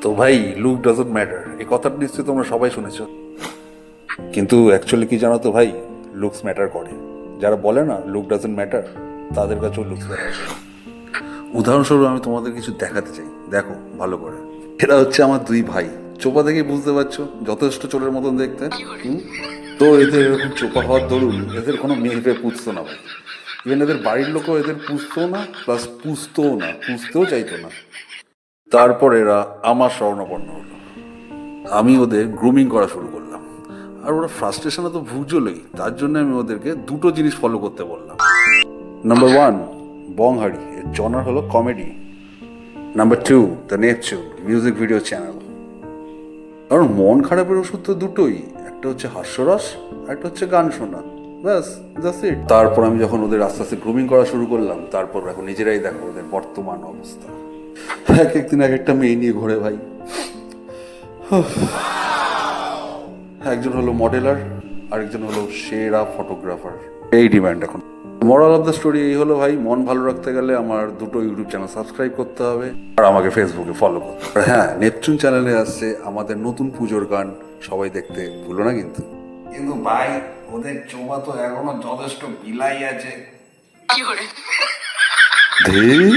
তো ভাই, look doesn't matter, এই কথাটা নিশ্চয়ই তোমরা সবাই শুনেছো। কিন্তু অ্যাকচুয়ালি কি জানো তো ভাই, লুকস ম্যাটার করে। যারা বলে না লুক ডাজন্ট ম্যাটার, তাদের কাছেও লুকস ম্যাটার করে। উদাহরণস্বরূপ আমি তোমাদের কিছু দেখাতে চাই, দেখো ভালো করে। এরা হচ্ছে আমার দুই ভাই। চোপা দেখে বুঝতে পারছো যথেষ্ট চোরের মতন দেখতে। তো এদের এরকম চোপা হওয়ার দরুন এদের কোনো মেয়ে ফেয়ে পুষতো না ভাই। ইভেন এদের বাড়ির লোকও এদের পুষতো না, প্লাস পুষতেও চাইতো না। তারপর এরা আমার শরণাপন্ন হলো। আমি ওদের গ্রুমিং করা শুরু করলাম। আর ওরা ফ্রাস্ট্রেশনে তো ভুগজলই, তার জন্য আমি ওদেরকে দুটো জিনিস ফলো করতে বললাম। নাম্বার ওয়ান, বংহারি, এর জনার হলো comedy. Number two, the Neptune music video channel. কারণ মন খারাপের ওষুধ তো দুটোই, একটা হচ্ছে হাস্যরস, একটা হচ্ছে গান শোনা। ব্যাস, দ্যাটস ইট। তারপর আমি যখন ওদের আস্তে আস্তে গ্রুমিং করা শুরু করলাম, তারপর এখন নিজেরাই দেখো ওদের বর্তমান অবস্থা। এক একদিন এক একটা মেয়ে নিয়ে ঘোরে ভাই। একজন হলো মডেলার, আরেকজন হলো সেরা ফটোগ্রাফার। এই ডিমান্ড এখন। মোরাল অফ দ্য স্টোরি এই হলো ভাই, মন ভালো রাখতে গেলে আমার দুটো ইউটিউব চ্যানেল সাবস্ক্রাইব করতে হবে, আর আমাকে ফেসবুকে ফলো করতে হবে। হ্যাঁ, নেপচুন চ্যানেলে আসছে আমাদের নতুন পুজোর গান, সবাই দেখতে ভুলো না কিন্তু। কিন্তু ভাই, ওদের চোবা তো এখনো যথেষ্ট বিলাই আছে। ধেই।